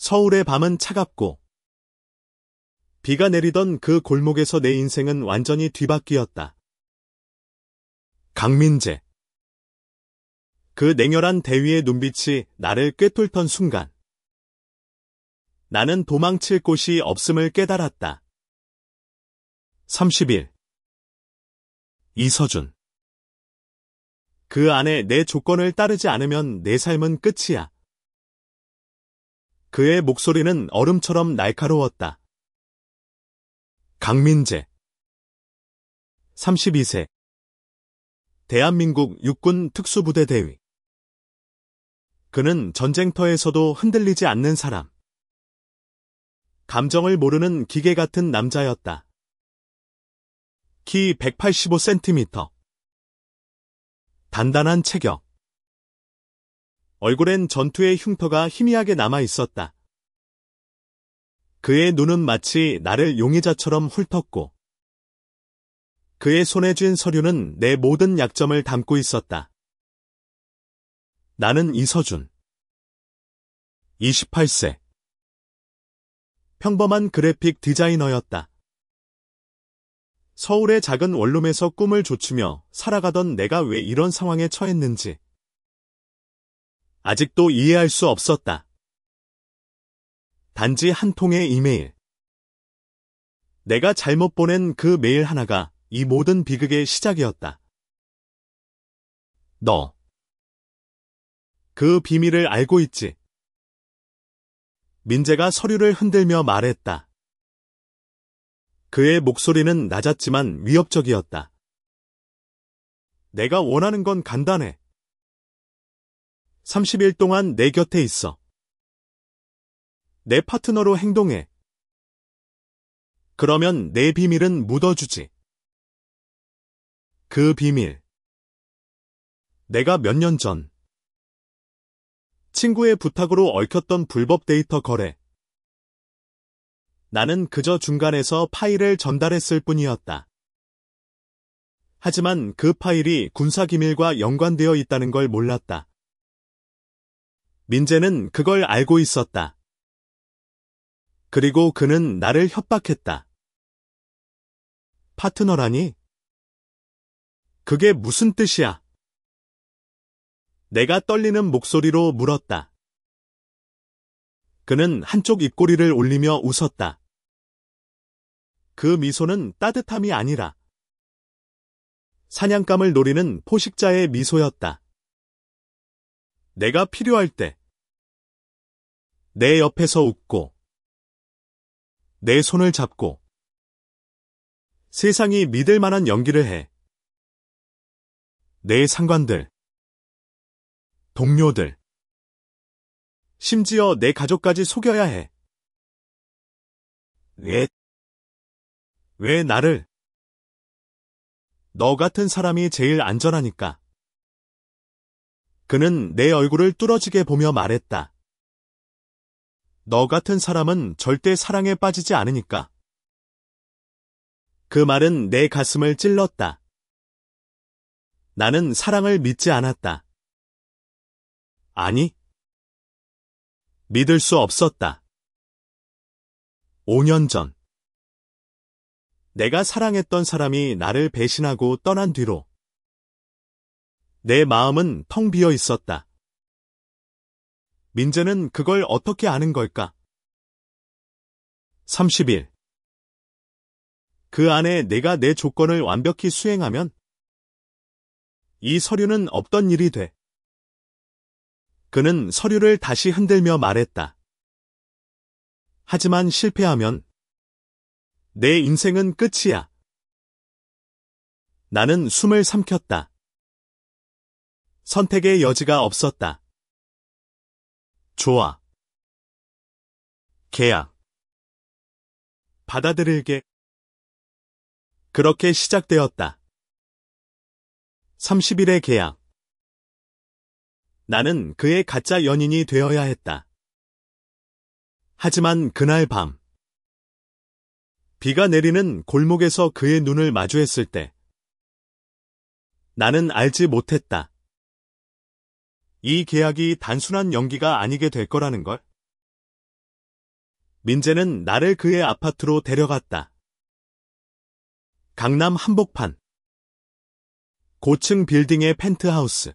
서울의 밤은 차갑고 비가 내리던 그 골목에서 내 인생은 완전히 뒤바뀌었다. 강민재. 그 냉혈한 대위의 눈빛이 나를 꿰뚫던 순간 나는 도망칠 곳이 없음을 깨달았다. 30일. 이서준. 그 안에 내 조건을 따르지 않으면 내 삶은 끝이야. 그의 목소리는 얼음처럼 날카로웠다. 강민재. 32세. 대한민국 육군 특수부대 대위. 그는 전쟁터에서도 흔들리지 않는 사람. 감정을 모르는 기계 같은 남자였다. 키 185cm. 단단한 체격. 얼굴엔 전투의 흉터가 희미하게 남아 있었다. 그의 눈은 마치 나를 용의자처럼 훑었고 그의 손에 쥔 서류는 내 모든 약점을 담고 있었다. 나는 이서준. 28세. 평범한 그래픽 디자이너였다. 서울의 작은 원룸에서 꿈을 좇으며 살아가던 내가 왜 이런 상황에 처했는지 아직도 이해할 수 없었다. 단지 한 통의 이메일. 내가 잘못 보낸 그 메일 하나가 이 모든 비극의 시작이었다. 너. 그 비밀을 알고 있지? 민재가 서류를 흔들며 말했다. 그의 목소리는 낮았지만 위협적이었다. 내가 원하는 건 간단해. 30일 동안 내 곁에 있어. 내 파트너로 행동해. 그러면 내 비밀은 묻어주지. 그 비밀. 내가 몇 년 전 친구의 부탁으로 얽혔던 불법 데이터 거래. 나는 그저 중간에서 파일을 전달했을 뿐이었다. 하지만 그 파일이 군사기밀과 연관되어 있다는 걸 몰랐다. 민재는 그걸 알고 있었다. 그리고 그는 나를 협박했다. 파트너라니? 그게 무슨 뜻이야? 내가 떨리는 목소리로 물었다. 그는 한쪽 입꼬리를 올리며 웃었다. 그 미소는 따뜻함이 아니라 사냥감을 노리는 포식자의 미소였다. 내가 필요할 때 내 옆에서 웃고 내 손을 잡고 세상이 믿을 만한 연기를 해. 내 상관들, 동료들, 심지어 내 가족까지 속여야 해. 왜 나를? 너 같은 사람이 제일 안전하니까. 그는 내 얼굴을 뚫어지게 보며 말했다. 너 같은 사람은 절대 사랑에 빠지지 않으니까. 그 말은 내 가슴을 찔렀다. 나는 사랑을 믿지 않았다. 아니, 믿을 수 없었다. 5년 전, 내가 사랑했던 사람이 나를 배신하고 떠난 뒤로 내 마음은 텅 비어 있었다. 민재는 그걸 어떻게 아는 걸까? 30일. 그 안에 내가 내 조건을 완벽히 수행하면 이 서류는 없던 일이 돼. 그는 서류를 다시 흔들며 말했다. 하지만 실패하면 내 인생은 끝이야. 나는 숨을 삼켰다. 선택의 여지가 없었다. 좋아. 계약. 받아들일게. 그렇게 시작되었다. 30일의 계약. 나는 그의 가짜 연인이 되어야 했다. 하지만 그날 밤, 비가 내리는 골목에서 그의 눈을 마주했을 때, 나는 알지 못했다. 이 계약이 단순한 연기가 아니게 될 거라는 걸. 민재는 나를 그의 아파트로 데려갔다. 강남 한복판. 고층 빌딩의 펜트하우스.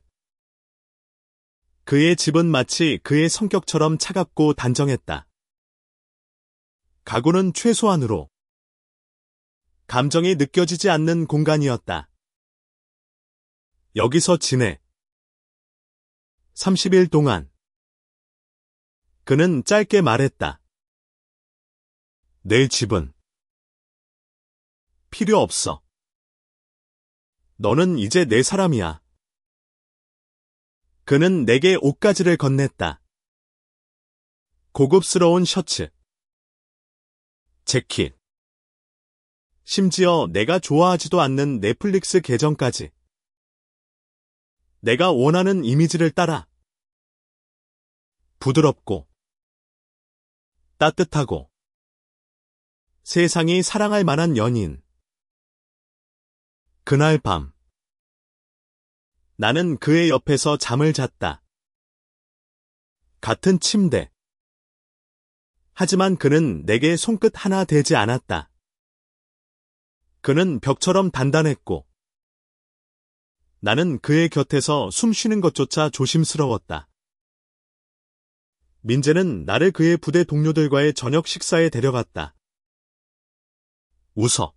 그의 집은 마치 그의 성격처럼 차갑고 단정했다. 가구는 최소한으로 감정이 느껴지지 않는 공간이었다. 여기서 지내. 30일 동안. 그는 짧게 말했다. 내 집은 필요 없어. 너는 이제 내 사람이야. 그는 내게 옷가지를 건넸다. 고급스러운 셔츠, 재킷, 심지어 내가 좋아하지도 않는 넷플릭스 계정까지. 내가 원하는 이미지를 따라. 부드럽고 따뜻하고 세상이 사랑할 만한 연인. 그날 밤 나는 그의 옆에서 잠을 잤다. 같은 침대. 하지만 그는 내게 손끝 하나 대지 않았다. 그는 벽처럼 단단했고 나는 그의 곁에서 숨 쉬는 것조차 조심스러웠다. 민재는 나를 그의 부대 동료들과의 저녁 식사에 데려갔다. 웃어.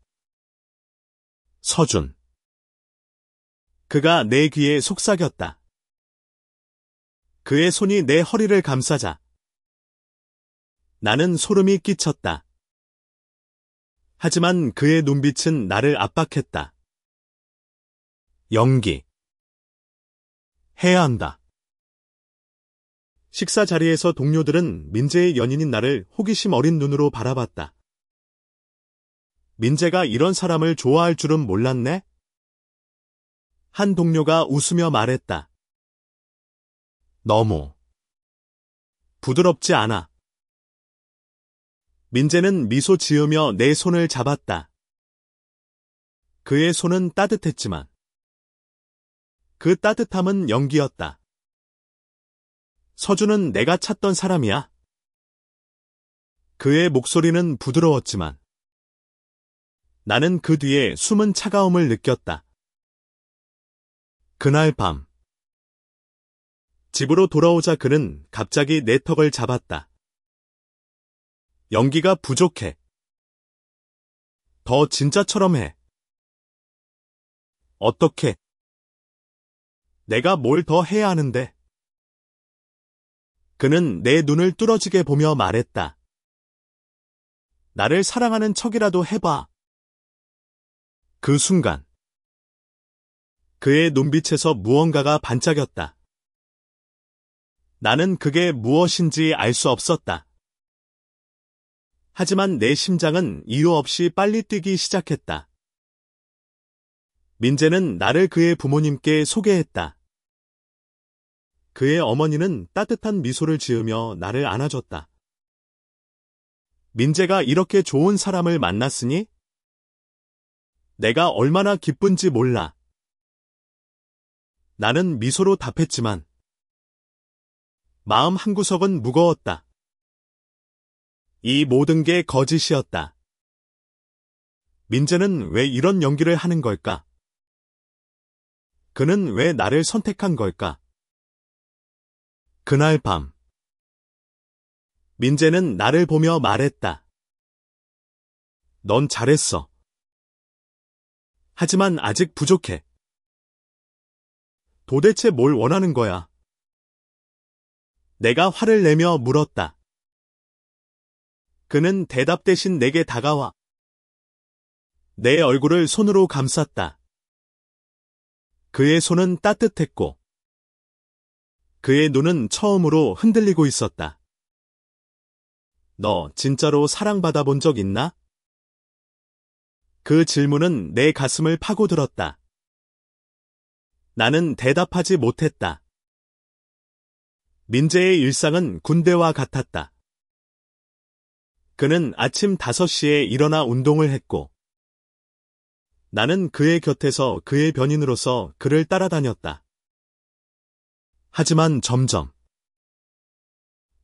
서준. 그가 내 귀에 속삭였다. 그의 손이 내 허리를 감싸자. 나는 소름이 끼쳤다. 하지만 그의 눈빛은 나를 압박했다. 연기. 해야 한다. 식사 자리에서 동료들은 민재의 연인인 나를 호기심 어린 눈으로 바라봤다. 민재가 이런 사람을 좋아할 줄은 몰랐네? 한 동료가 웃으며 말했다. 너무 부드럽지 않아. 민재는 미소 지으며 내 손을 잡았다. 그의 손은 따뜻했지만 그 따뜻함은 연기였다. 서준은 내가 찾던 사람이야. 그의 목소리는 부드러웠지만 나는 그 뒤에 숨은 차가움을 느꼈다. 그날 밤 집으로 돌아오자 그는 갑자기 내 턱을 잡았다. 연기가 부족해. 더 진짜처럼 해. 어떻게? 내가 뭘 더 해야 하는데? 그는 내 눈을 뚫어지게 보며 말했다. 나를 사랑하는 척이라도 해봐. 그 순간 그의 눈빛에서 무언가가 반짝였다. 나는 그게 무엇인지 알 수 없었다. 하지만 내 심장은 이유 없이 빨리 뛰기 시작했다. 민재는 나를 그의 부모님께 소개했다. 그의 어머니는 따뜻한 미소를 지으며 나를 안아줬다. 민재가 이렇게 좋은 사람을 만났으니 내가 얼마나 기쁜지 몰라. 나는 미소로 답했지만 마음 한구석은 무거웠다. 이 모든 게 거짓이었다. 민재는 왜 이런 연기를 하는 걸까? 그는 왜 나를 선택한 걸까? 그날 밤 민재는 나를 보며 말했다. 넌 잘했어. 하지만 아직 부족해. 도대체 뭘 원하는 거야? 내가 화를 내며 물었다. 그는 대답 대신 내게 다가와 내 얼굴을 손으로 감쌌다. 그의 손은 따뜻했고 그의 눈은 처음으로 흔들리고 있었다. 너 진짜로 사랑받아 본 적 있나? 그 질문은 내 가슴을 파고들었다. 나는 대답하지 못했다. 민재의 일상은 군대와 같았다. 그는 아침 5시에 일어나 운동을 했고 나는 그의 곁에서 그의 변인으로서 그를 따라다녔다. 하지만 점점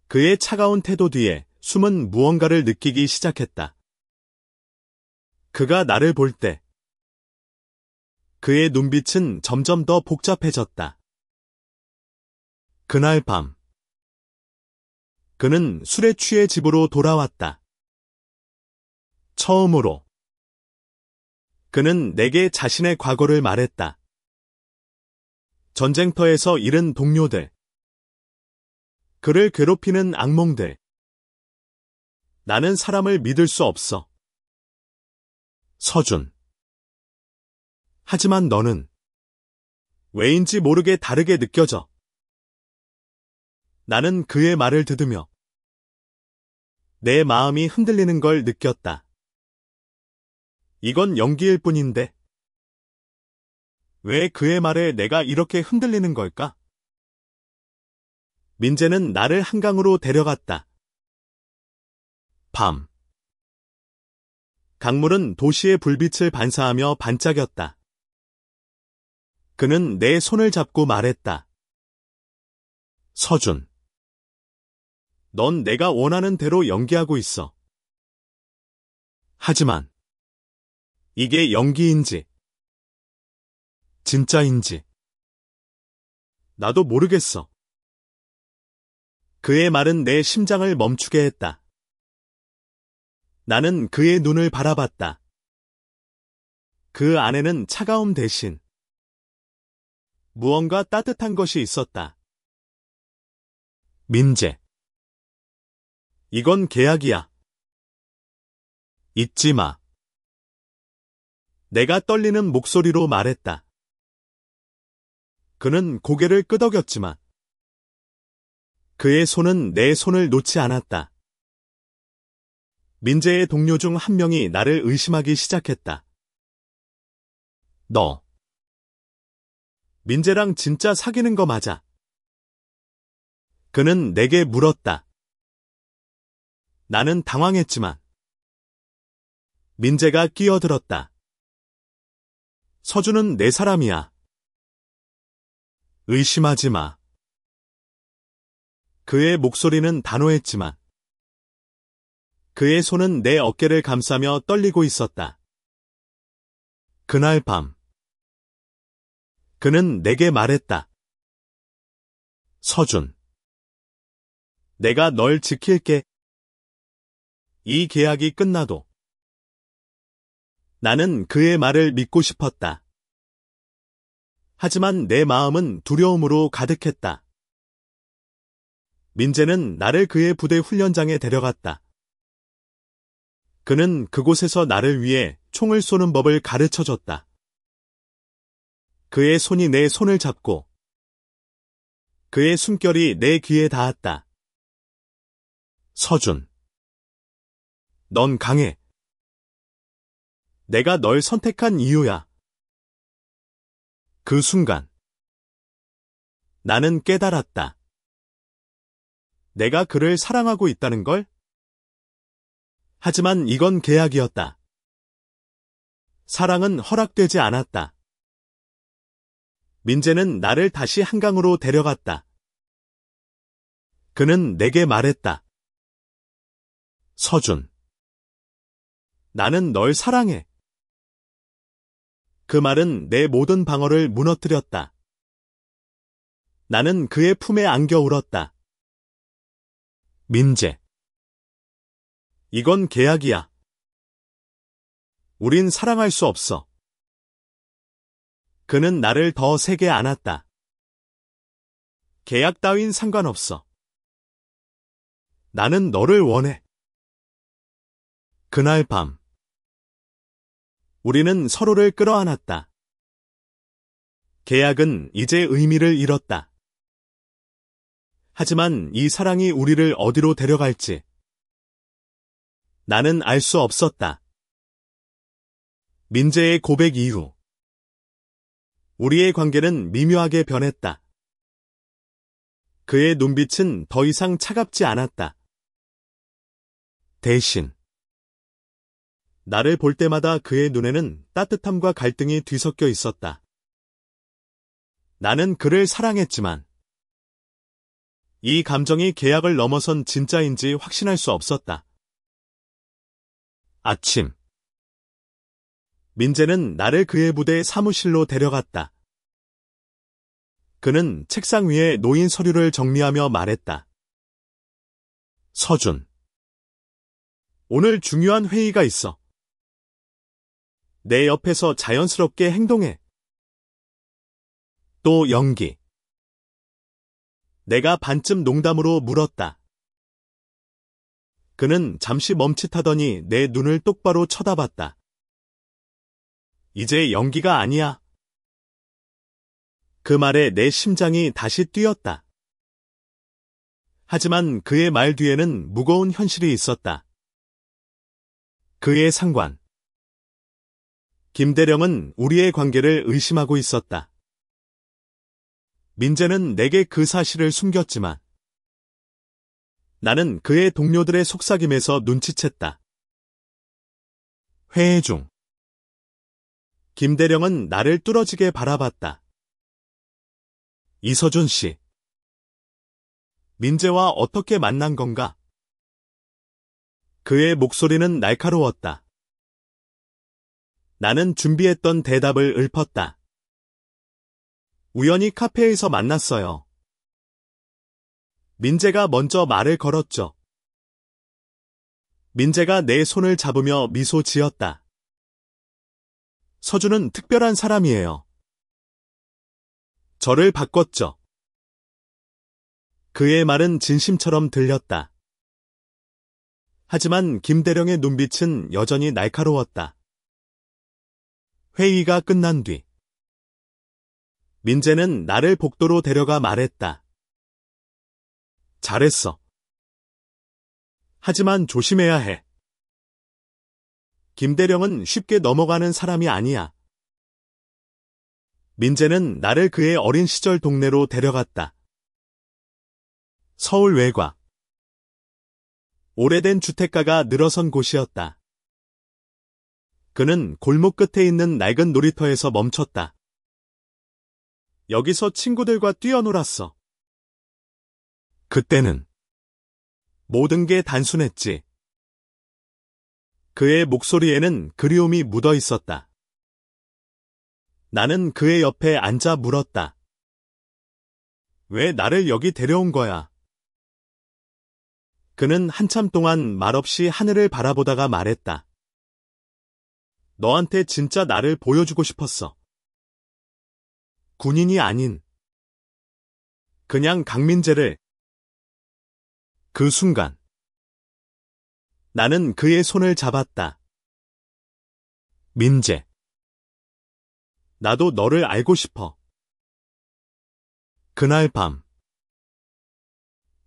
그의 차가운 태도 뒤에 숨은 무언가를 느끼기 시작했다. 그가 나를 볼 때, 그의 눈빛은 점점 더 복잡해졌다. 그날 밤, 그는 술에 취해 집으로 돌아왔다. 처음으로, 그는 내게 자신의 과거를 말했다. 전쟁터에서 잃은 동료들, 그를 괴롭히는 악몽들. 나는 사람을 믿을 수 없어. 서준. 하지만 너는 왜인지 모르게 다르게 느껴져. 나는 그의 말을 듣으며 내 마음이 흔들리는 걸 느꼈다. 이건 연기일 뿐인데 왜 그의 말에 내가 이렇게 흔들리는 걸까? 민재는 나를 한강으로 데려갔다. 밤. 강물은 도시의 불빛을 반사하며 반짝였다. 그는 내 손을 잡고 말했다. 서준. 넌 내가 원하는 대로 연기하고 있어. 하지만 이게 연기인지 진짜인지 나도 모르겠어. 그의 말은 내 심장을 멈추게 했다. 나는 그의 눈을 바라봤다. 그 안에는 차가움 대신 무언가 따뜻한 것이 있었다. 민재. 이건 계약이야. 잊지 마. 내가 떨리는 목소리로 말했다. 그는 고개를 끄덕였지만 그의 손은 내 손을 놓지 않았다. 민재의 동료 중 한 명이 나를 의심하기 시작했다. 너 민재랑 진짜 사귀는 거 맞아? 그는 내게 물었다. 나는 당황했지만 민재가 끼어들었다. 서준은 내 사람이야. 의심하지 마. 그의 목소리는 단호했지만 그의 손은 내 어깨를 감싸며 떨리고 있었다. 그날 밤 그는 내게 말했다. 서준. 내가 널 지킬게. 이 계약이 끝나도 나는 그의 말을 믿고 싶었다. 하지만 내 마음은 두려움으로 가득했다. 민재는 나를 그의 부대 훈련장에 데려갔다. 그는 그곳에서 나를 위해 총을 쏘는 법을 가르쳐줬다. 그의 손이 내 손을 잡고 그의 숨결이 내 귀에 닿았다. 서준. 넌 강해. 내가 널 선택한 이유야. 그 순간 나는 깨달았다. 내가 그를 사랑하고 있다는 걸? 하지만 이건 계약이었다. 사랑은 허락되지 않았다. 민재는 나를 다시 한강으로 데려갔다. 그는 내게 말했다. 서준. 나는 널 사랑해. 그 말은 내 모든 방어를 무너뜨렸다. 나는 그의 품에 안겨 울었다. 민재. 이건 계약이야. 우린 사랑할 수 없어. 그는 나를 더 세게 안았다. 계약 따윈 상관없어. 나는 너를 원해. 그날 밤 우리는 서로를 끌어안았다. 계약은 이제 의미를 잃었다. 하지만 이 사랑이 우리를 어디로 데려갈지 나는 알 수 없었다. 민재의 고백 이후 우리의 관계는 미묘하게 변했다. 그의 눈빛은 더 이상 차갑지 않았다. 대신 나를 볼 때마다 그의 눈에는 따뜻함과 갈등이 뒤섞여 있었다. 나는 그를 사랑했지만 이 감정이 계약을 넘어선 진짜인지 확신할 수 없었다. 아침. 민재는 나를 그의 부대 사무실로 데려갔다. 그는 책상 위에 놓인 서류를 정리하며 말했다. 서준. 오늘 중요한 회의가 있어. 내 옆에서 자연스럽게 행동해. 또 연기. 내가 반쯤 농담으로 물었다. 그는 잠시 멈칫하더니 내 눈을 똑바로 쳐다봤다. 이제 연기가 아니야. 그 말에 내 심장이 다시 뛰었다. 하지만 그의 말 뒤에는 무거운 현실이 있었다. 그의 상관. 김대령은 우리의 관계를 의심하고 있었다. 민재는 내게 그 사실을 숨겼지만 나는 그의 동료들의 속삭임에서 눈치챘다. 회의 중 김대령은 나를 뚫어지게 바라봤다. 이서준 씨. 민재와 어떻게 만난 건가? 그의 목소리는 날카로웠다. 나는 준비했던 대답을 읊었다. 우연히 카페에서 만났어요. 민재가 먼저 말을 걸었죠. 민재가 내 손을 잡으며 미소 지었다. 서준은 특별한 사람이에요. 저를 바꿨죠. 그의 말은 진심처럼 들렸다. 하지만 김대령의 눈빛은 여전히 날카로웠다. 회의가 끝난 뒤 민재는 나를 복도로 데려가 말했다. 잘했어. 하지만 조심해야 해. 김대령은 쉽게 넘어가는 사람이 아니야. 민재는 나를 그의 어린 시절 동네로 데려갔다. 서울 외곽. 오래된 주택가가 늘어선 곳이었다. 그는 골목 끝에 있는 낡은 놀이터에서 멈췄다. 여기서 친구들과 뛰어놀았어. 그때는 모든 게 단순했지. 그의 목소리에는 그리움이 묻어 있었다. 나는 그의 옆에 앉아 물었다. 왜 나를 여기 데려온 거야? 그는 한참 동안 말없이 하늘을 바라보다가 말했다. 너한테 진짜 나를 보여주고 싶었어. 군인이 아닌 그냥 강민재를. 그 순간 나는 그의 손을 잡았다. 민재. 나도 너를 알고 싶어. 그날 밤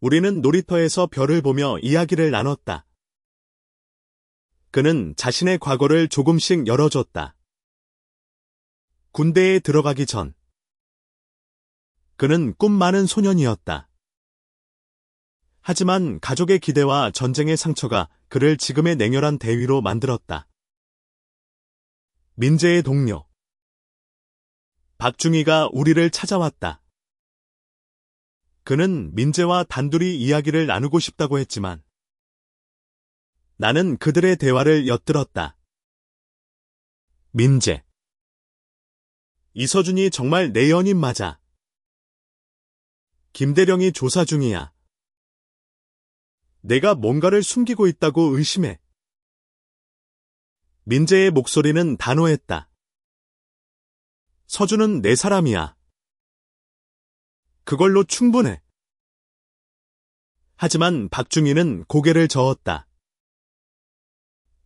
우리는 놀이터에서 별을 보며 이야기를 나눴다. 그는 자신의 과거를 조금씩 열어줬다. 군대에 들어가기 전 그는 꿈 많은 소년이었다. 하지만 가족의 기대와 전쟁의 상처가 그를 지금의 냉혈한 대위로 만들었다. 민재의 동료 박중희가 우리를 찾아왔다. 그는 민재와 단둘이 이야기를 나누고 싶다고 했지만 나는 그들의 대화를 엿들었다. 민재. 이서준이 정말 내 연인 맞아. 김대령이 조사 중이야. 내가 뭔가를 숨기고 있다고 의심해. 민재의 목소리는 단호했다. 서준은 내 사람이야. 그걸로 충분해. 하지만 박중희는 고개를 저었다.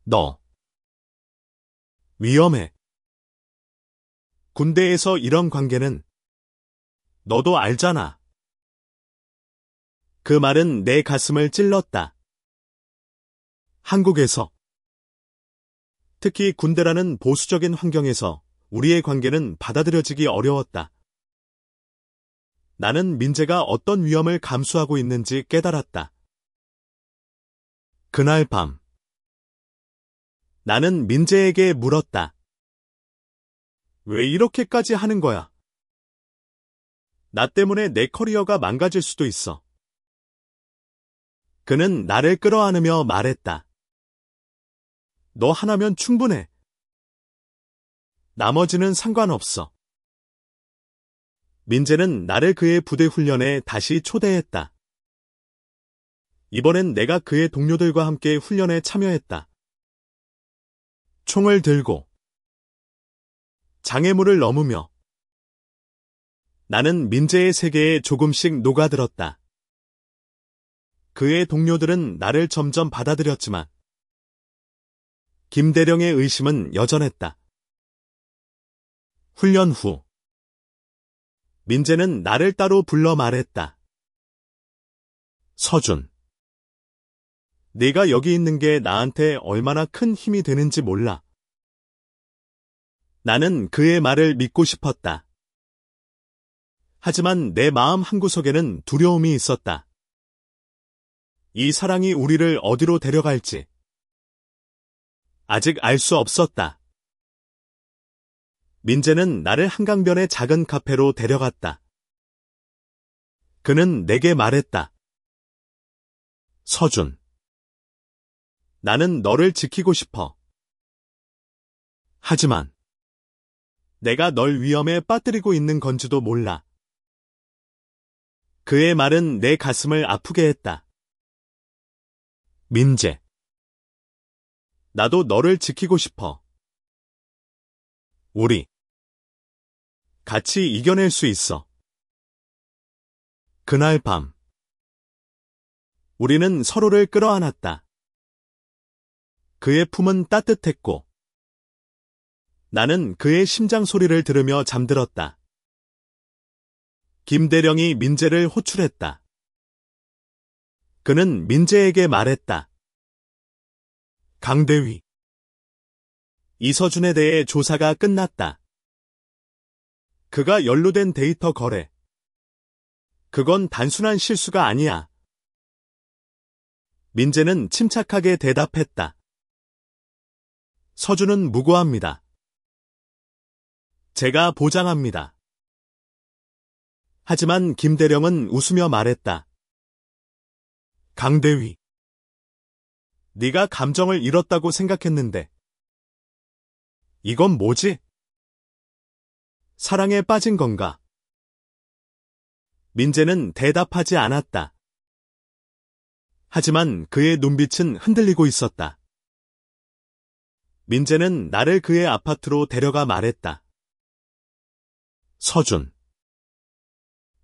너 위험해. 군대에서 이런 관계는 너도 알잖아. 그 말은 내 가슴을 찔렀다. 한국에서, 특히 군대라는 보수적인 환경에서 우리의 관계는 받아들여지기 어려웠다. 나는 민재가 어떤 위험을 감수하고 있는지 깨달았다. 그날 밤 나는 민재에게 물었다. 왜 이렇게까지 하는 거야? 나 때문에 내 커리어가 망가질 수도 있어. 그는 나를 끌어안으며 말했다. 너 하나면 충분해. 나머지는 상관없어. 민재는 나를 그의 부대 훈련에 다시 초대했다. 이번엔 내가 그의 동료들과 함께 훈련에 참여했다. 총을 들고 장애물을 넘으며 나는 민재의 세계에 조금씩 녹아들었다. 그의 동료들은 나를 점점 받아들였지만 김대령의 의심은 여전했다. 훈련 후 민재는 나를 따로 불러 말했다. 서준, 네가 여기 있는 게 나한테 얼마나 큰 힘이 되는지 몰라. 나는 그의 말을 믿고 싶었다. 하지만 내 마음 한구석에는 두려움이 있었다. 이 사랑이 우리를 어디로 데려갈지 아직 알 수 없었다. 민재는 나를 한강변의 작은 카페로 데려갔다. 그는 내게 말했다. 서준, 나는 너를 지키고 싶어. 하지만 내가 널 위험에 빠뜨리고 있는 건지도 몰라. 그의 말은 내 가슴을 아프게 했다. 민재, 나도 너를 지키고 싶어. 우리 같이 이겨낼 수 있어. 그날 밤 우리는 서로를 끌어안았다. 그의 품은 따뜻했고 나는 그의 심장 소리를 들으며 잠들었다. 김대령이 민재를 호출했다. 그는 민재에게 말했다. 강대위, 이서준에 대해 조사가 끝났다. 그가 연루된 데이터 거래. 그건 단순한 실수가 아니야. 민재는 침착하게 대답했다. 서준은 무고합니다. 제가 보장합니다. 하지만 김대령은 웃으며 말했다. 강대위, 네가 감정을 잃었다고 생각했는데 이건 뭐지? 사랑에 빠진 건가? 민재는 대답하지 않았다. 하지만 그의 눈빛은 흔들리고 있었다. 민재는 나를 그의 아파트로 데려가 말했다. 서준,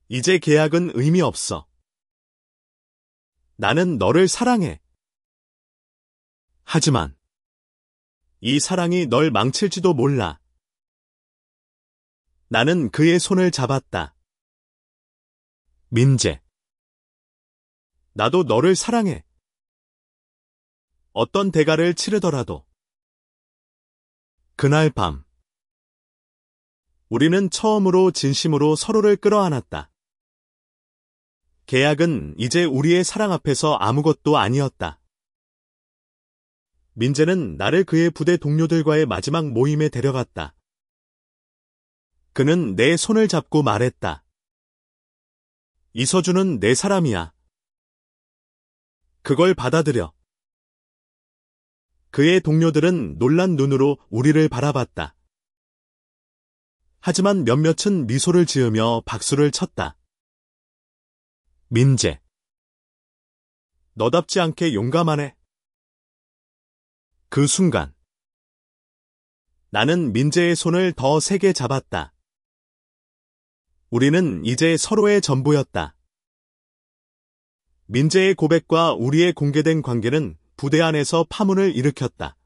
이제 계약은 의미 없어. 나는 너를 사랑해. 하지만 이 사랑이 널 망칠지도 몰라. 나는 그의 손을 잡았다. 민재, 나도 너를 사랑해. 어떤 대가를 치르더라도. 그날 밤 우리는 처음으로 진심으로 서로를 끌어안았다. 계약은 이제 우리의 사랑 앞에서 아무것도 아니었다. 민재는 나를 그의 부대 동료들과의 마지막 모임에 데려갔다. 그는 내 손을 잡고 말했다. 이서준은 내 사람이야. 그걸 받아들여. 그의 동료들은 놀란 눈으로 우리를 바라봤다. 하지만 몇몇은 미소를 지으며 박수를 쳤다. 민재, 너답지 않게 용감하네. 그 순간 나는 민재의 손을 더 세게 잡았다. 우리는 이제 서로의 전부였다. 민재의 고백과 우리의 공개된 관계는 부대 안에서 파문을 일으켰다.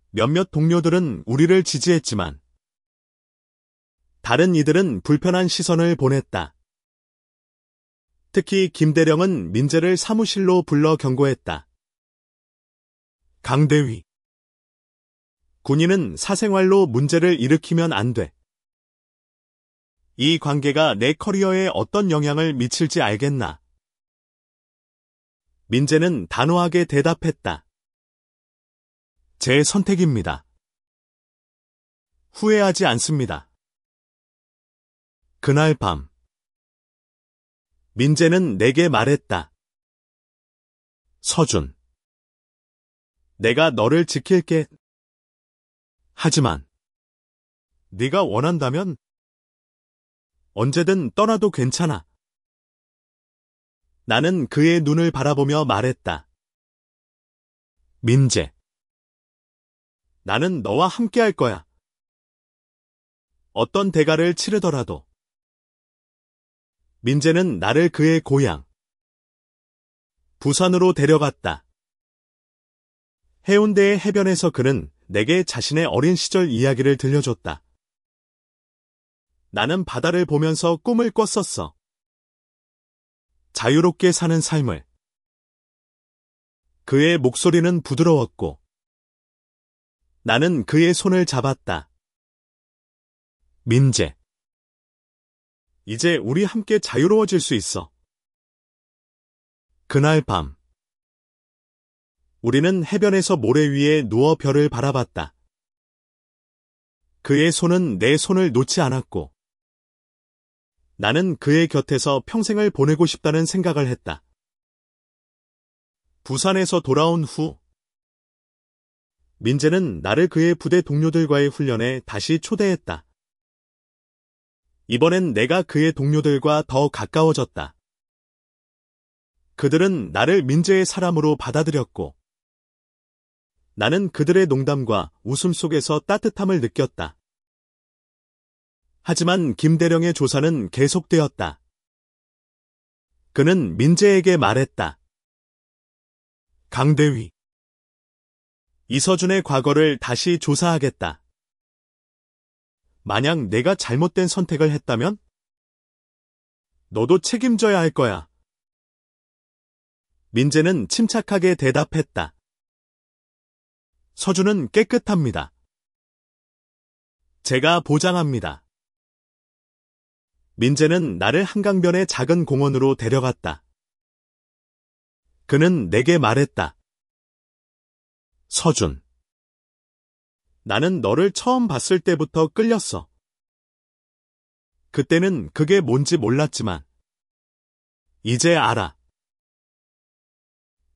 몇몇 동료들은 우리를 지지했지만 다른 이들은 불편한 시선을 보냈다. 특히 김대령은 민재를 사무실로 불러 경고했다. 강대위, 군인은 사생활로 문제를 일으키면 안 돼. 이 관계가 내 커리어에 어떤 영향을 미칠지 알겠나? 민재는 단호하게 대답했다. 제 선택입니다. 후회하지 않습니다. 그날 밤 민재는 내게 말했다. 서준. 내가 너를 지킬게. 하지만 네가 원한다면 언제든 떠나도 괜찮아. 나는 그의 눈을 바라보며 말했다. 민재. 나는 너와 함께 할 거야. 어떤 대가를 치르더라도. 민재는 나를 그의 고향 부산으로 데려갔다. 해운대의 해변에서 그는 내게 자신의 어린 시절 이야기를 들려줬다. 나는 바다를 보면서 꿈을 꿨었어. 자유롭게 사는 삶을. 그의 목소리는 부드러웠고 나는 그의 손을 잡았다. 민재. 이제 우리 함께 자유로워질 수 있어. 그날 밤 우리는 해변에서 모래 위에 누워 별을 바라봤다. 그의 손은 내 손을 놓지 않았고 나는 그의 곁에서 평생을 보내고 싶다는 생각을 했다. 부산에서 돌아온 후 민재는 나를 그의 부대 동료들과의 훈련에 다시 초대했다. 이번엔 내가 그의 동료들과 더 가까워졌다. 그들은 나를 민재의 사람으로 받아들였고 나는 그들의 농담과 웃음 속에서 따뜻함을 느꼈다. 하지만 김대령의 조사는 계속되었다. 그는 민재에게 말했다. 강대위. 이서준의 과거를 다시 조사하겠다. 만약 내가 잘못된 선택을 했다면 너도 책임져야 할 거야. 민재는 침착하게 대답했다. 서준은 깨끗합니다. 제가 보장합니다. 민재는 나를 한강변의 작은 공원으로 데려갔다. 그는 내게 말했다. 서준. 나는 너를 처음 봤을 때부터 끌렸어. 그때는 그게 뭔지 몰랐지만 이제 알아.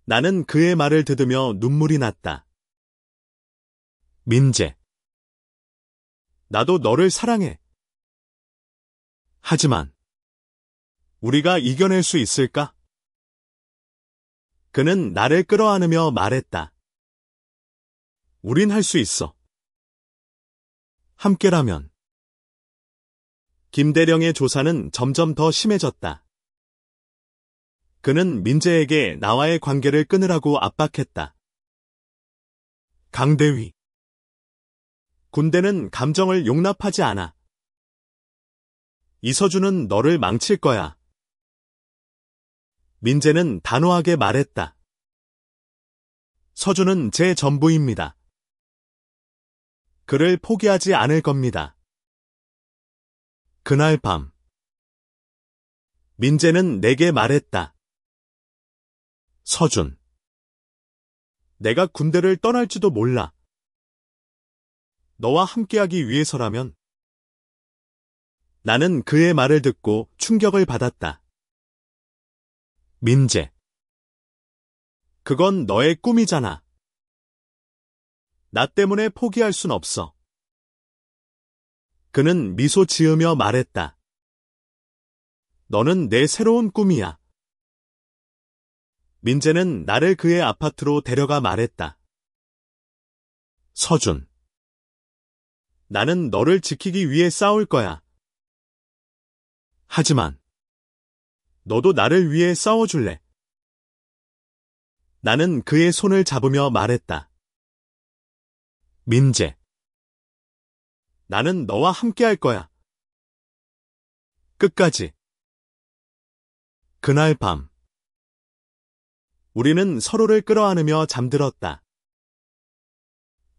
나는 그의 말을 들으며 눈물이 났다. 민재. 나도 너를 사랑해. 하지만 우리가 이겨낼 수 있을까? 그는 나를 끌어안으며 말했다. 우린 할 수 있어. 함께라면. 김대령의 조사는 점점 더 심해졌다. 그는 민재에게 나와의 관계를 끊으라고 압박했다. 강대위. 군대는 감정을 용납하지 않아. 이서준은 너를 망칠 거야. 민재는 단호하게 말했다. 서준은 제 전부입니다. 그를 포기하지 않을 겁니다. 그날 밤 민재는 내게 말했다. 서준. 내가 군대를 떠날지도 몰라. 너와 함께하기 위해서라면. 나는 그의 말을 듣고 충격을 받았다. 민재. 그건 너의 꿈이잖아. 나 때문에 포기할 순 없어. 그는 미소 지으며 말했다. 너는 내 새로운 꿈이야. 민재는 나를 그의 아파트로 데려가 말했다. 서준. 나는 너를 지키기 위해 싸울 거야. 하지만 너도 나를 위해 싸워줄래? 나는 그의 손을 잡으며 말했다. 민재. 나는 너와 함께 할 거야. 끝까지. 그날 밤 우리는 서로를 끌어안으며 잠들었다.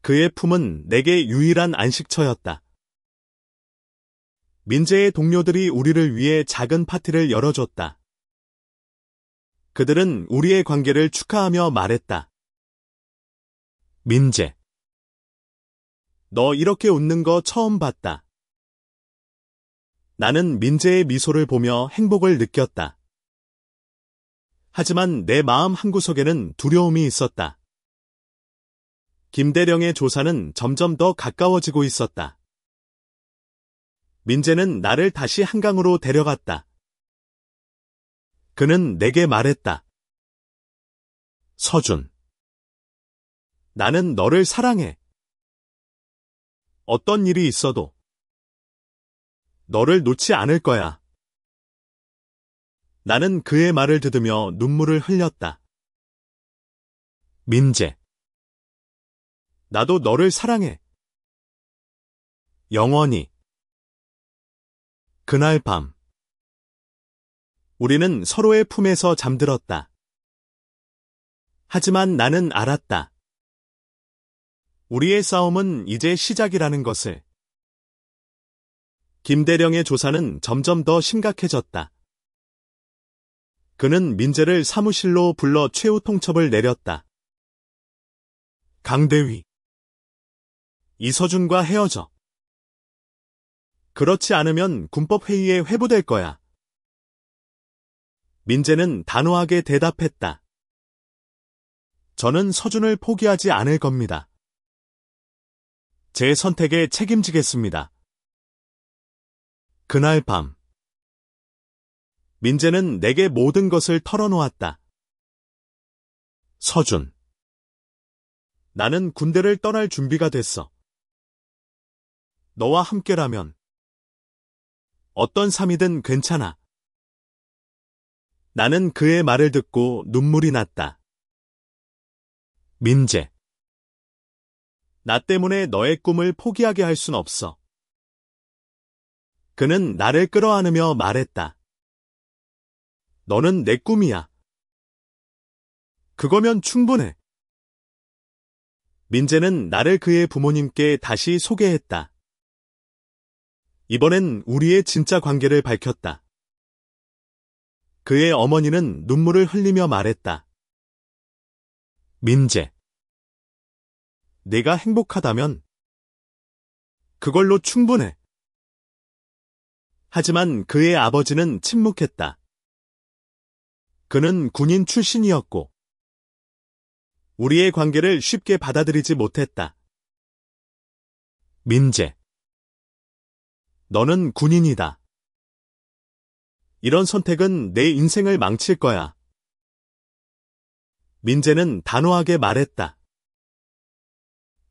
그의 품은 내게 유일한 안식처였다. 민재의 동료들이 우리를 위해 작은 파티를 열어줬다. 그들은 우리의 관계를 축하하며 말했다. 민재. 너 이렇게 웃는 거 처음 봤다. 나는 민재의 미소를 보며 행복을 느꼈다. 하지만 내 마음 한구석에는 두려움이 있었다. 김대령의 조사는 점점 더 가까워지고 있었다. 민재는 나를 다시 한강으로 데려갔다. 그는 내게 말했다. 서준. 나는 너를 사랑해. 어떤 일이 있어도 너를 놓지 않을 거야. 나는 그의 말을 들으며 눈물을 흘렸다. 민재. 나도 너를 사랑해. 영원히. 그날 밤. 우리는 서로의 품에서 잠들었다. 하지만 나는 알았다. 우리의 싸움은 이제 시작이라는 것을. 김대령의 조사는 점점 더 심각해졌다. 그는 민재를 사무실로 불러 최후 통첩을 내렸다. 강대휘. 이서준과 헤어져. 그렇지 않으면 군법회의에 회부될 거야. 민재는 단호하게 대답했다. 저는 서준을 포기하지 않을 겁니다. 제 선택에 책임지겠습니다. 그날 밤. 민재는 내게 모든 것을 털어놓았다. 서준. 나는 군대를 떠날 준비가 됐어. 너와 함께라면 어떤 삶이든 괜찮아. 나는 그의 말을 듣고 눈물이 났다. 민재. 나 때문에 너의 꿈을 포기하게 할 순 없어. 그는 나를 끌어안으며 말했다. 너는 내 꿈이야. 그거면 충분해. 민재는 나를 그의 부모님께 다시 소개했다. 이번엔 우리의 진짜 관계를 밝혔다. 그의 어머니는 눈물을 흘리며 말했다. 민재. 네가 행복하다면 그걸로 충분해. 하지만 그의 아버지는 침묵했다. 그는 군인 출신이었고 우리의 관계를 쉽게 받아들이지 못했다. 민재. 너는 군인이다. 이런 선택은 내 인생을 망칠 거야. 민재는 단호하게 말했다.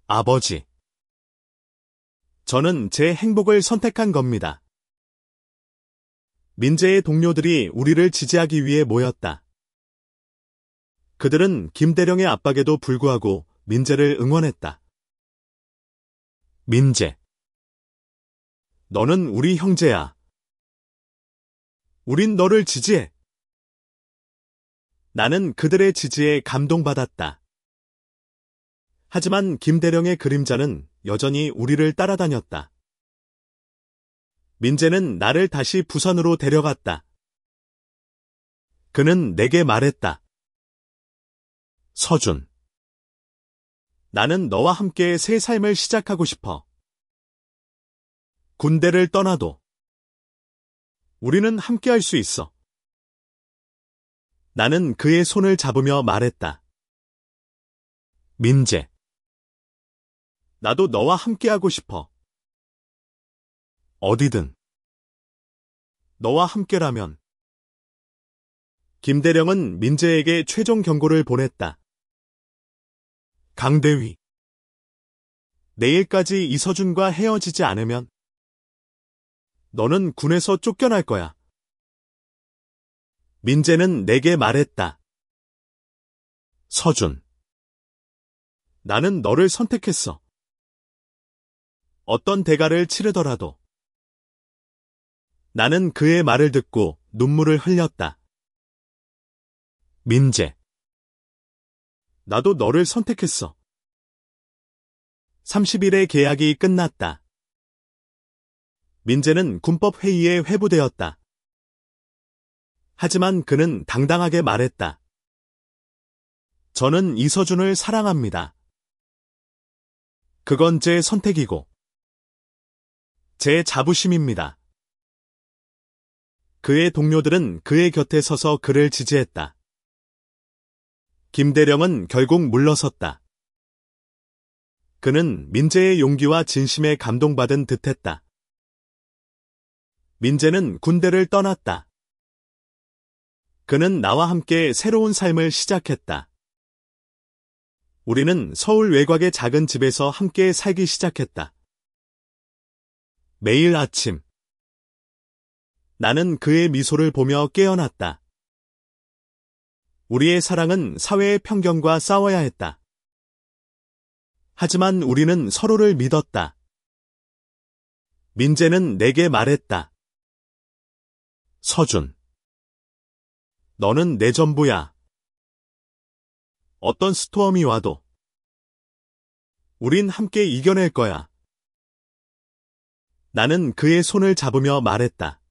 아버지. 저는 제 행복을 선택한 겁니다. 민재의 동료들이 우리를 지지하기 위해 모였다. 그들은 김대령의 압박에도 불구하고 민재를 응원했다. 민재. 너는 우리 형제야. 우린 너를 지지해. 나는 그들의 지지에 감동받았다. 하지만 김대령의 그림자는 여전히 우리를 따라다녔다. 민재는 나를 다시 부산으로 데려갔다. 그는 내게 말했다. 서준. 나는 너와 함께 새 삶을 시작하고 싶어. 군대를 떠나도 우리는 함께 할 수 있어. 나는 그의 손을 잡으며 말했다. 민재. 나도 너와 함께 하고 싶어. 어디든. 너와 함께라면. 김대령은 민재에게 최종 경고를 보냈다. 강대휘. 내일까지 이서준과 헤어지지 않으면 너는 군에서 쫓겨날 거야. 민재는 내게 말했다. 서준. 나는 너를 선택했어. 어떤 대가를 치르더라도. 나는 그의 말을 듣고 눈물을 흘렸다. 민재. 나도 너를 선택했어. 30일의 계약이 끝났다. 민재는 군법회의에 회부되었다. 하지만 그는 당당하게 말했다. 저는 이서준을 사랑합니다. 그건 제 선택이고 제 자부심입니다. 그의 동료들은 그의 곁에 서서 그를 지지했다. 김대령은 결국 물러섰다. 그는 민재의 용기와 진심에 감동받은 듯했다. 민재는 군대를 떠났다. 그는 나와 함께 새로운 삶을 시작했다. 우리는 서울 외곽의 작은 집에서 함께 살기 시작했다. 매일 아침, 나는 그의 미소를 보며 깨어났다. 우리의 사랑은 사회의 편견과 싸워야 했다. 하지만 우리는 서로를 믿었다. 민재는 내게 말했다. 서준, 너는 내 전부야. 어떤 스토엄이 와도 우린 함께 이겨낼 거야. 나는 그의 손을 잡으며 말했다.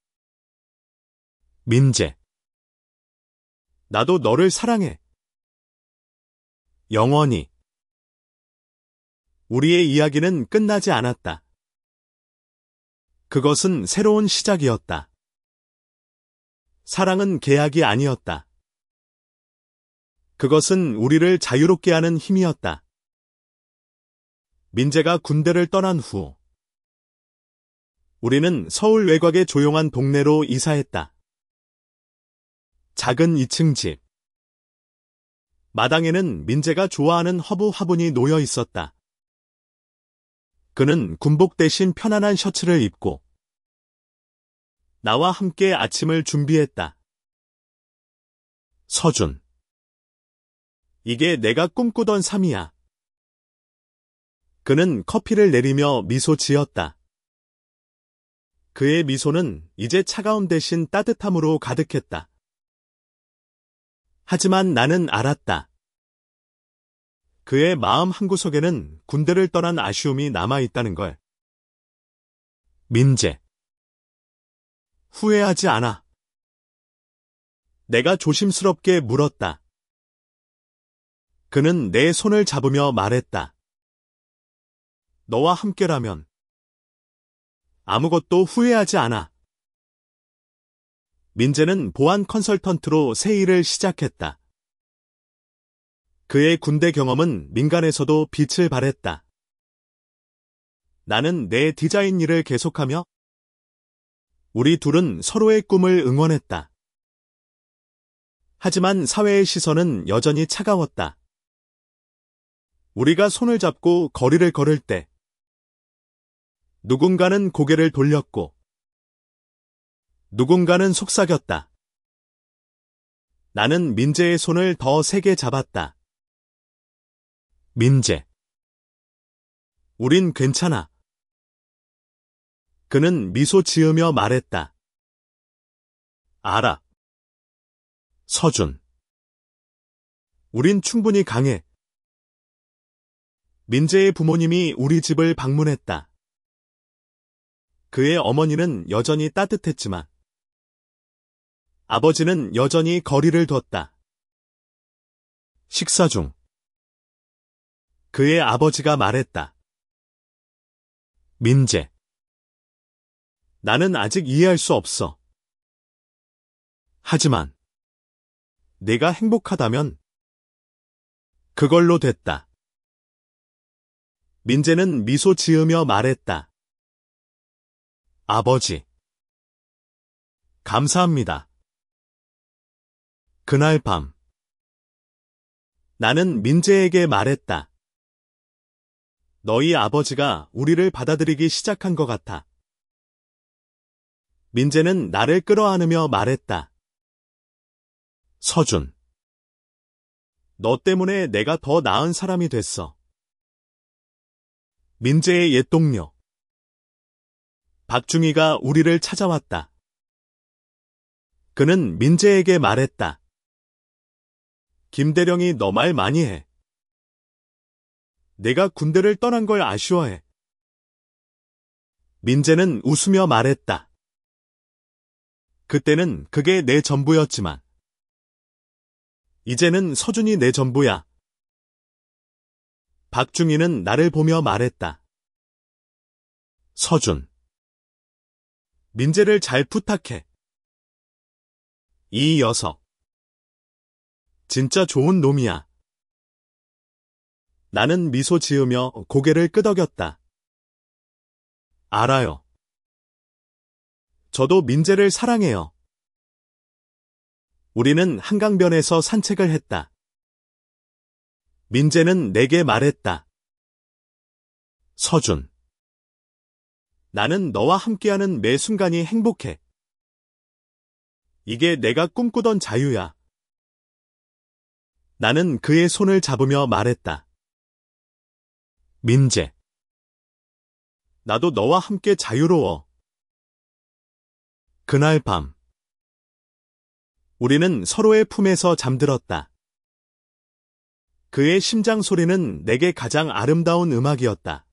민재, 나도 너를 사랑해. 영원히. 우리의 이야기는 끝나지 않았다. 그것은 새로운 시작이었다. 사랑은 계약이 아니었다. 그것은 우리를 자유롭게 하는 힘이었다. 민재가 군대를 떠난 후, 우리는 서울 외곽의 조용한 동네로 이사했다. 작은 2층 집. 마당에는 민재가 좋아하는 허브 화분이 놓여 있었다. 그는 군복 대신 편안한 셔츠를 입고 나와 함께 아침을 준비했다. 서준, 이게 내가 꿈꾸던 삶이야. 그는 커피를 내리며 미소 지었다. 그의 미소는 이제 차가움 대신 따뜻함으로 가득했다. 하지만 나는 알았다. 그의 마음 한구석에는 군대를 떠난 아쉬움이 남아있다는 걸. 민재, 후회하지 않아. 내가 조심스럽게 물었다. 그는 내 손을 잡으며 말했다. 너와 함께라면 아무것도 후회하지 않아. 민재는 보안 컨설턴트로 새 일을 시작했다. 그의 군대 경험은 민간에서도 빛을 발했다. 나는 내 디자인 일을 계속하며 우리 둘은 서로의 꿈을 응원했다. 하지만 사회의 시선은 여전히 차가웠다. 우리가 손을 잡고 거리를 걸을 때 누군가는 고개를 돌렸고 누군가는 속삭였다. 나는 민재의 손을 더 세게 잡았다. 민재, 우린 괜찮아. 그는 미소 지으며 말했다. 알아. 서준, 우린 충분히 강해. 민재의 부모님이 우리 집을 방문했다. 그의 어머니는 여전히 따뜻했지만 아버지는 여전히 거리를 뒀다. 식사 중 그의 아버지가 말했다. 민재, 나는 아직 이해할 수 없어. 하지만 네가 행복하다면 그걸로 됐다. 민재는 미소 지으며 말했다. 아버지, 감사합니다. 그날 밤, 나는 민재에게 말했다. 너희 아버지가 우리를 받아들이기 시작한 것 같아. 민재는 나를 끌어안으며 말했다. 서준, 너 때문에 내가 더 나은 사람이 됐어. 민재의 옛 동료 박중희가 우리를 찾아왔다. 그는 민재에게 말했다. 김대령이 너 말 많이 해. 내가 군대를 떠난 걸 아쉬워해. 민재는 웃으며 말했다. 그때는 그게 내 전부였지만 이제는 서준이 내 전부야. 박중희는 나를 보며 말했다. 서준, 민재를 잘 부탁해. 이 녀석 진짜 좋은 놈이야. 나는 미소 지으며 고개를 끄덕였다. 알아요. 저도 민재를 사랑해요. 우리는 한강변에서 산책을 했다. 민재는 내게 말했다. 서준. 나는 너와 함께하는 매 순간이 행복해. 이게 내가 꿈꾸던 자유야. 나는 그의 손을 잡으며 말했다. 민재. 나도 너와 함께 자유로워. 그날 밤. 우리는 서로의 품에서 잠들었다. 그의 심장 소리는 내게 가장 아름다운 음악이었다.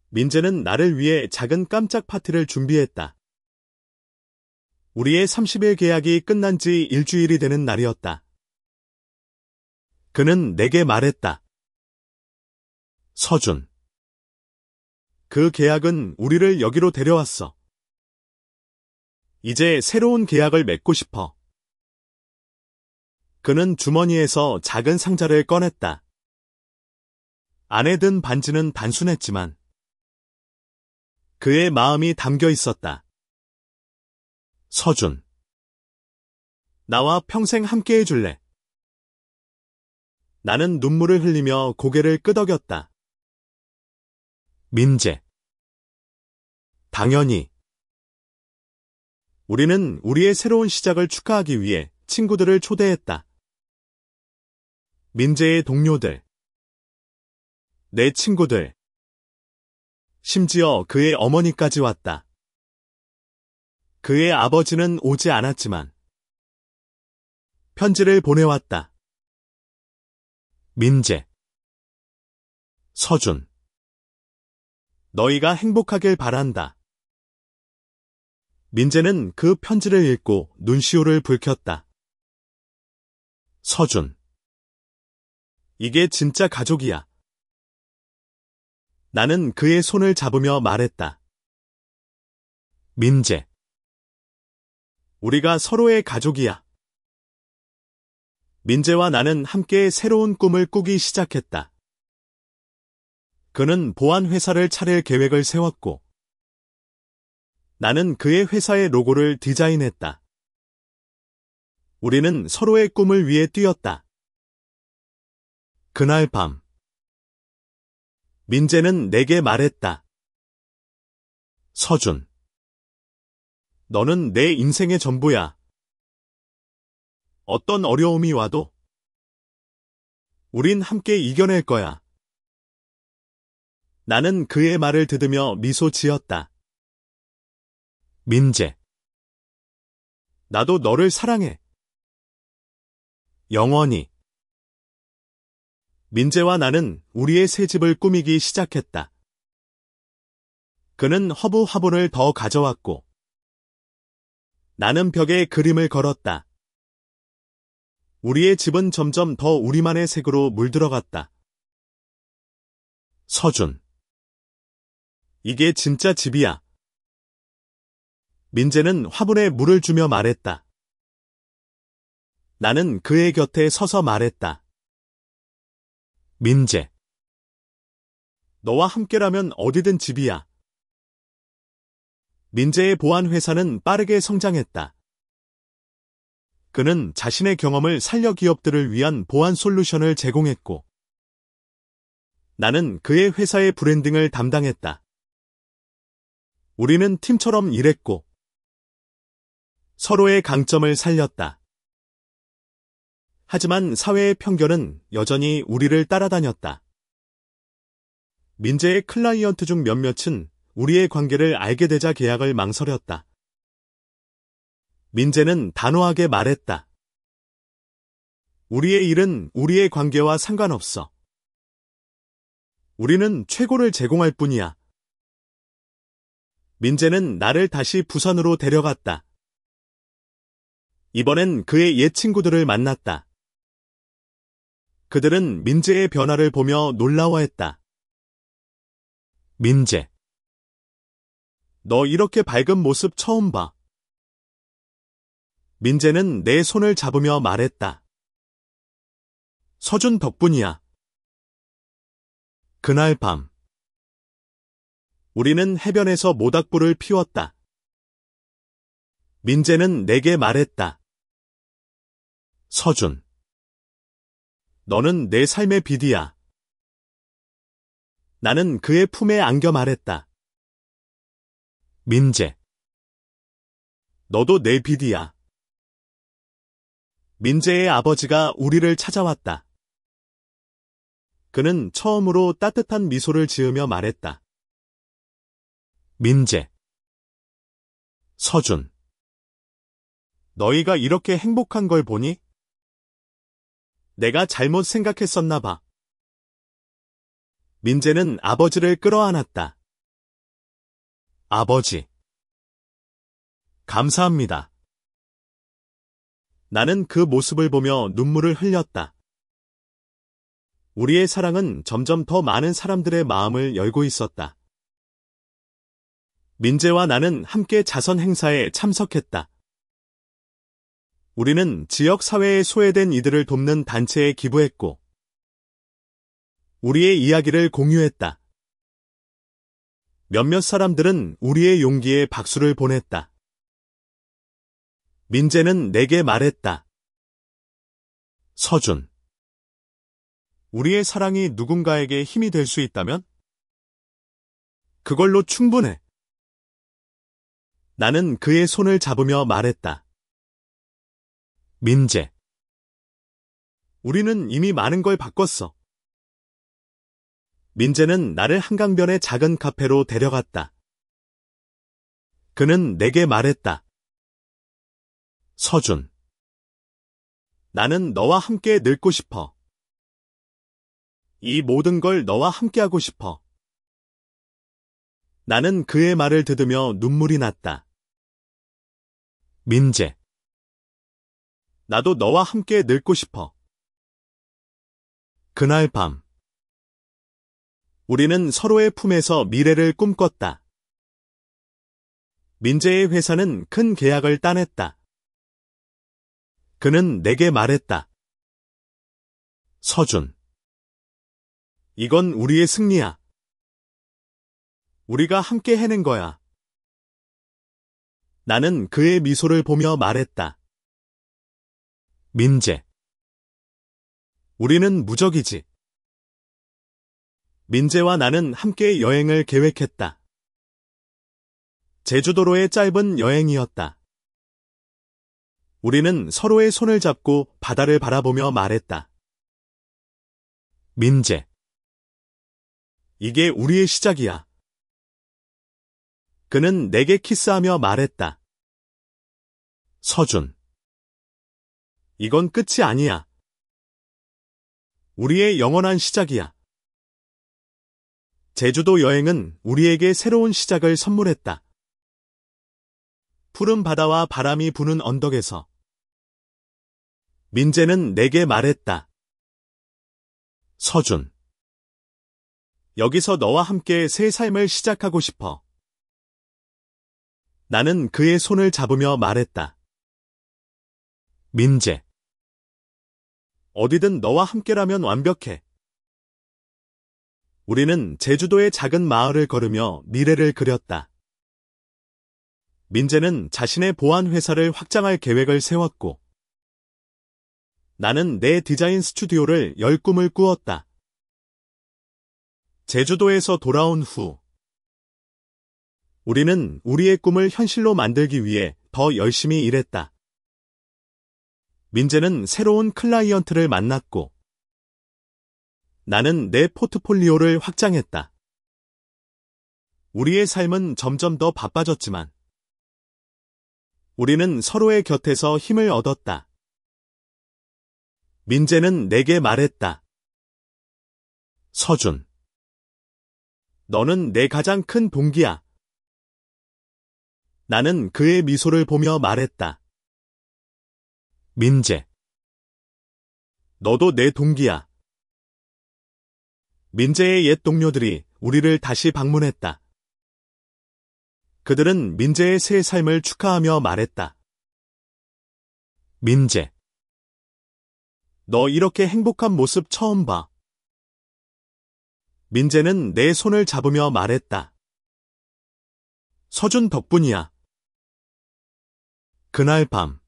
민재는 나를 위해 작은 깜짝 파티를 준비했다. 우리의 30일 계약이 끝난 지 일주일이 되는 날이었다. 그는 내게 말했다. 서준. 그 계약은 우리를 여기로 데려왔어. 이제 새로운 계약을 맺고 싶어. 그는 주머니에서 작은 상자를 꺼냈다. 안에 든 반지는 단순했지만 그의 마음이 담겨 있었다. 서준. 나와 평생 함께 해줄래? 나는 눈물을 흘리며 고개를 끄덕였다. 민재. 당연히. 우리는 우리의 새로운 시작을 축하하기 위해 친구들을 초대했다. 민재의 동료들, 내 친구들, 심지어 그의 어머니까지 왔다. 그의 아버지는 오지 않았지만 편지를 보내왔다. 민재. 서준. 너희가 행복하길 바란다. 민재는 그 편지를 읽고 눈시울을 붉혔다. 서준. 이게 진짜 가족이야. 나는 그의 손을 잡으며 말했다. 민재. 우리가 서로의 가족이야. 민재와 나는 함께 새로운 꿈을 꾸기 시작했다. 그는 보안 회사를 차릴 계획을 세웠고, 나는 그의 회사의 로고를 디자인했다. 우리는 서로의 꿈을 위해 뛰었다. 그날 밤. 민재는 내게 말했다. 서준. 너는 내 인생의 전부야. 어떤 어려움이 와도 우린 함께 이겨낼 거야. 나는 그의 말을 들으며 미소 지었다. 민재. 나도 너를 사랑해. 영원히. 민재와 나는 우리의 새 집을 꾸미기 시작했다. 그는 허브 화분을 더 가져왔고, 나는 벽에 그림을 걸었다. 우리의 집은 점점 더 우리만의 색으로 물들어갔다. 서준. 이게 진짜 집이야. 민재는 화분에 물을 주며 말했다. 나는 그의 곁에 서서 말했다. 민재. 너와 함께라면 어디든 집이야. 민재의 보안 회사는 빠르게 성장했다. 그는 자신의 경험을 살려 기업들을 위한 보안 솔루션을 제공했고, 나는 그의 회사의 브랜딩을 담당했다. 우리는 팀처럼 일했고, 서로의 강점을 살렸다. 하지만 사회의 편견은 여전히 우리를 따라다녔다. 민재의 클라이언트 중 몇몇은 우리의 관계를 알게 되자 계약을 망설였다. 민재는 단호하게 말했다. 우리의 일은 우리의 관계와 상관없어. 우리는 최고를 제공할 뿐이야. 민재는 나를 다시 부산으로 데려갔다. 이번엔 그의 옛 친구들을 만났다. 그들은 민재의 변화를 보며 놀라워했다. 민재. 너 이렇게 밝은 모습 처음 봐. 민재는 내 손을 잡으며 말했다. 서준 덕분이야. 그날 밤, 우리는 해변에서 모닥불을 피웠다. 민재는 내게 말했다. 서준, 너는 내 삶의 빛이야. 나는 그의 품에 안겨 말했다. 민재, 너도 내 빛이야. 민재의 아버지가 우리를 찾아왔다. 그는 처음으로 따뜻한 미소를 지으며 말했다. 민재, 서준, 너희가 이렇게 행복한 걸 보니? 내가 잘못 생각했었나 봐. 민재는 아버지를 끌어안았다. 아버지, 감사합니다. 나는 그 모습을 보며 눈물을 흘렸다. 우리의 사랑은 점점 더 많은 사람들의 마음을 열고 있었다. 민재와 나는 함께 자선 행사에 참석했다. 우리는 지역 사회에 소외된 이들을 돕는 단체에 기부했고, 우리의 이야기를 공유했다. 몇몇 사람들은 우리의 용기에 박수를 보냈다. 민재는 내게 말했다. 서준, 우리의 사랑이 누군가에게 힘이 될 수 있다면? 그걸로 충분해. 나는 그의 손을 잡으며 말했다. 민재, 우리는 이미 많은 걸 바꿨어. 민재는 나를 한강변의 작은 카페로 데려갔다. 그는 내게 말했다. 서준, 나는 너와 함께 늙고 싶어. 이 모든 걸 너와 함께하고 싶어. 나는 그의 말을 들으며 눈물이 났다. 민재, 나도 너와 함께 늙고 싶어. 그날 밤, 우리는 서로의 품에서 미래를 꿈꿨다. 민재의 회사는 큰 계약을 따냈다. 그는 내게 말했다. 서준, 이건 우리의 승리야. 우리가 함께 해낸 거야. 나는 그의 미소를 보며 말했다. 민재, 우리는 무적이지. 민재와 나는 함께 여행을 계획했다. 제주도로의 짧은 여행이었다. 우리는 서로의 손을 잡고 바다를 바라보며 말했다. 민재, 이게 우리의 시작이야. 그는 내게 키스하며 말했다. 서준, 이건 끝이 아니야. 우리의 영원한 시작이야. 제주도 여행은 우리에게 새로운 시작을 선물했다. 푸른 바다와 바람이 부는 언덕에서 민재는 내게 말했다. 서준, 여기서 너와 함께 새 삶을 시작하고 싶어. 나는 그의 손을 잡으며 말했다. 민재, 어디든 너와 함께라면 완벽해. 우리는 제주도의 작은 마을을 걸으며 미래를 그렸다. 민재는 자신의 보안 회사를 확장할 계획을 세웠고, 나는 내 디자인 스튜디오를 열 꿈을 꾸었다. 제주도에서 돌아온 후, 우리는 우리의 꿈을 현실로 만들기 위해 더 열심히 일했다. 민재는 새로운 클라이언트를 만났고, 나는 내 포트폴리오를 확장했다. 우리의 삶은 점점 더 바빠졌지만, 우리는 서로의 곁에서 힘을 얻었다. 민재는 내게 말했다. 서준, 너는 내 가장 큰 동기야. 나는 그의 미소를 보며 말했다. 민재, 너도 내 동기야. 민재의 옛 동료들이 우리를 다시 방문했다. 그들은 민재의 새 삶을 축하하며 말했다. 민재, 너 이렇게 행복한 모습 처음 봐. 민재는 내 손을 잡으며 말했다. 서준 덕분이야. 그날 밤,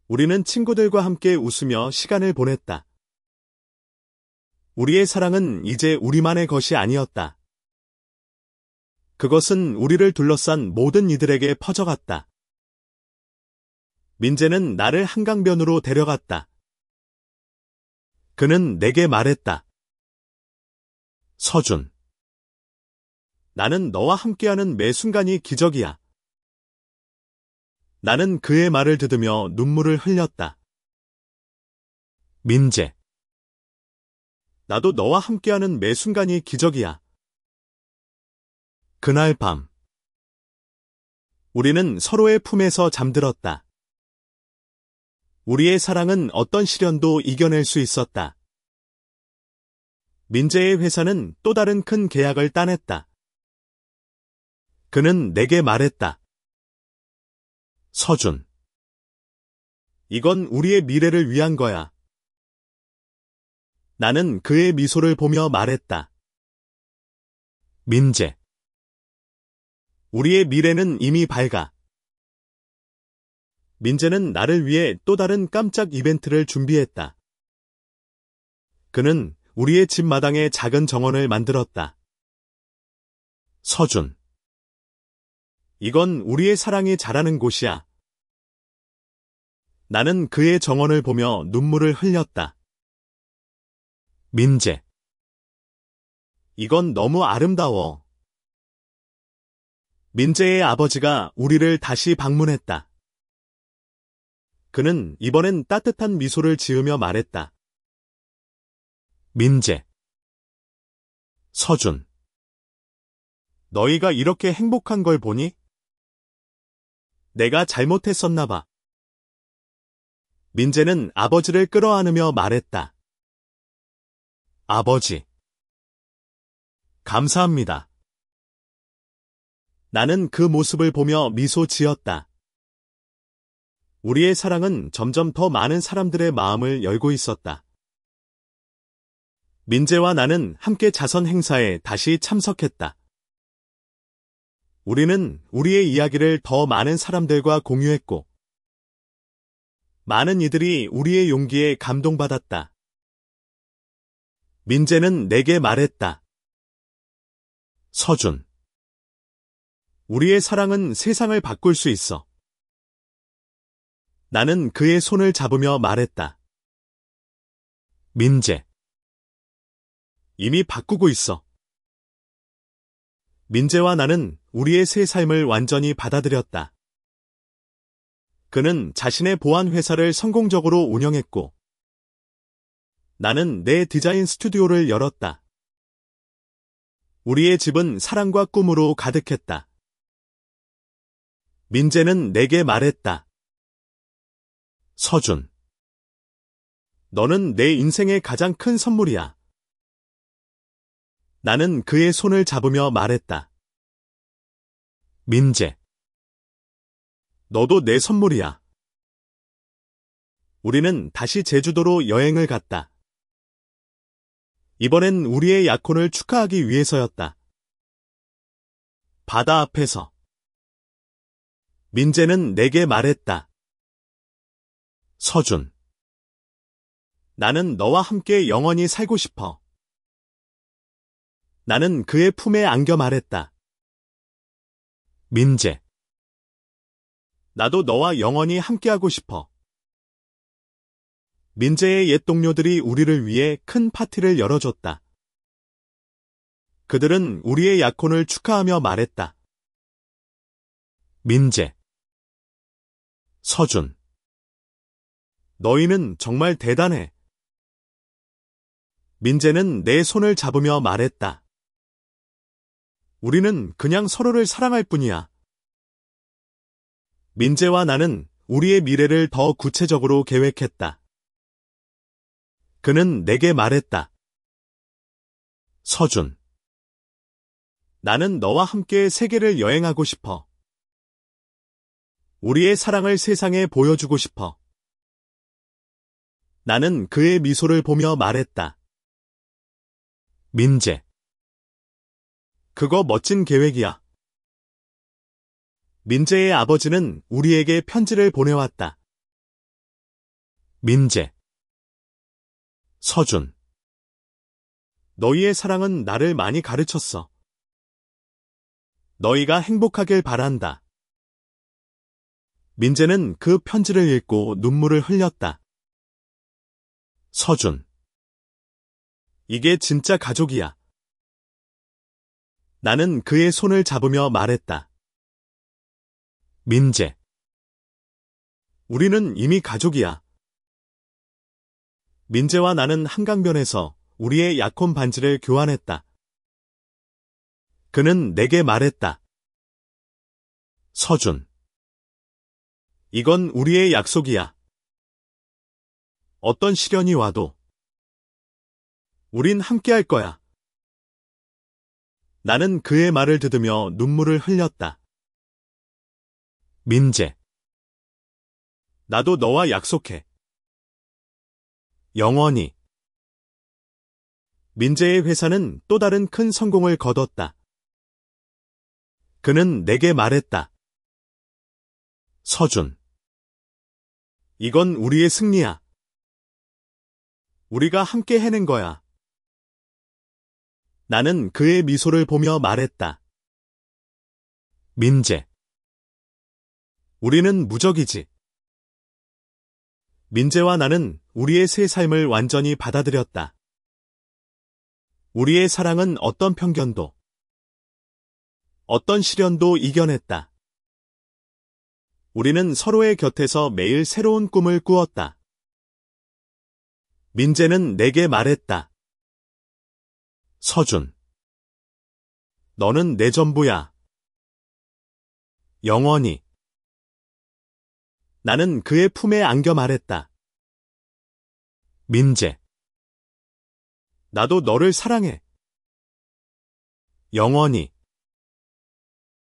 우리는 친구들과 함께 웃으며 시간을 보냈다. 우리의 사랑은 이제 우리만의 것이 아니었다. 그것은 우리를 둘러싼 모든 이들에게 퍼져갔다. 민재는 나를 한강변으로 데려갔다. 그는 내게 말했다. 서준, 나는 너와 함께하는 매 순간이 기적이야. 나는 그의 말을 들으며 눈물을 흘렸다. 민재, 나도 너와 함께하는 매 순간이 기적이야. 그날 밤, 우리는 서로의 품에서 잠들었다. 우리의 사랑은 어떤 시련도 이겨낼 수 있었다. 민재의 회사는 또 다른 큰 계약을 따냈다. 그는 내게 말했다. 서준, 이건 우리의 미래를 위한 거야. 나는 그의 미소를 보며 말했다. 민재, 우리의 미래는 이미 밝아. 민재는 나를 위해 또 다른 깜짝 이벤트를 준비했다. 그는 우리의 집 마당에 작은 정원을 만들었다. 서준, 이건 우리의 사랑이 자라는 곳이야. 나는 그의 정원을 보며 눈물을 흘렸다. 민재, 이건 너무 아름다워. 민재의 아버지가 우리를 다시 방문했다. 그는 이번엔 따뜻한 미소를 지으며 말했다. 민재, 서준, 너희가 이렇게 행복한 걸 보니? 내가 잘못했었나 봐. 민재는 아버지를 끌어안으며 말했다. 아버지, 감사합니다. 나는 그 모습을 보며 미소 지었다. 우리의 사랑은 점점 더 많은 사람들의 마음을 열고 있었다. 민재와 나는 함께 자선 행사에 다시 참석했다. 우리는 우리의 이야기를 더 많은 사람들과 공유했고, 많은 이들이 우리의 용기에 감동받았다. 민재는 내게 말했다. 서준, 우리의 사랑은 세상을 바꿀 수 있어. 나는 그의 손을 잡으며 말했다. 민재, 이미 바꾸고 있어. 민재와 나는 우리의 새 삶을 완전히 받아들였다. 그는 자신의 보안 회사를 성공적으로 운영했고, 나는 내 디자인 스튜디오를 열었다. 우리의 집은 사랑과 꿈으로 가득했다. 민재는 내게 말했다. 서준, 너는 내 인생의 가장 큰 선물이야. 나는 그의 손을 잡으며 말했다. 민재, 너도 내 선물이야. 우리는 다시 제주도로 여행을 갔다. 이번엔 우리의 약혼을 축하하기 위해서였다. 바다 앞에서. 민재는 내게 말했다. 서준, 나는 너와 함께 영원히 살고 싶어. 나는 그의 품에 안겨 말했다. 민재, 나도 너와 영원히 함께하고 싶어. 민재의 옛 동료들이 우리를 위해 큰 파티를 열어줬다. 그들은 우리의 약혼을 축하하며 말했다. 민재, 서준, 너희는 정말 대단해. 민재는 내 손을 잡으며 말했다. 우리는 그냥 서로를 사랑할 뿐이야. 민재와 나는 우리의 미래를 더 구체적으로 계획했다. 그는 내게 말했다. 서준, 나는 너와 함께 세계를 여행하고 싶어. 우리의 사랑을 세상에 보여주고 싶어. 나는 그의 미소를 보며 말했다. 민재. 그거 멋진 계획이야. 민재의 아버지는 우리에게 편지를 보내왔다. 민재. 서준. 너희의 사랑은 나를 많이 가르쳤어. 너희가 행복하길 바란다. 민재는 그 편지를 읽고 눈물을 흘렸다. 서준. 이게 진짜 가족이야. 나는 그의 손을 잡으며 말했다. 민재. 우리는 이미 가족이야. 민재와 나는 한강변에서 우리의 약혼 반지를 교환했다. 그는 내게 말했다. 서준. 이건 우리의 약속이야. 어떤 시련이 와도 우린 함께할 거야. 나는 그의 말을 듣으며 눈물을 흘렸다. 민재. 나도 너와 약속해. 영원히. 민재의 회사는 또 다른 큰 성공을 거뒀다. 그는 내게 말했다. 서준. 이건 우리의 승리야. 우리가 함께 해낸 거야. 나는 그의 미소를 보며 말했다. 민재. 우리는 무적이지. 민재와 나는 우리의 새 삶을 완전히 받아들였다. 우리의 사랑은 어떤 편견도, 어떤 시련도 이겨냈다. 우리는 서로의 곁에서 매일 새로운 꿈을 꾸었다. 민재는 내게 말했다. 서준. 너는 내 전부야. 영원히. 나는 그의 품에 안겨 말했다. 민재. 나도 너를 사랑해. 영원히.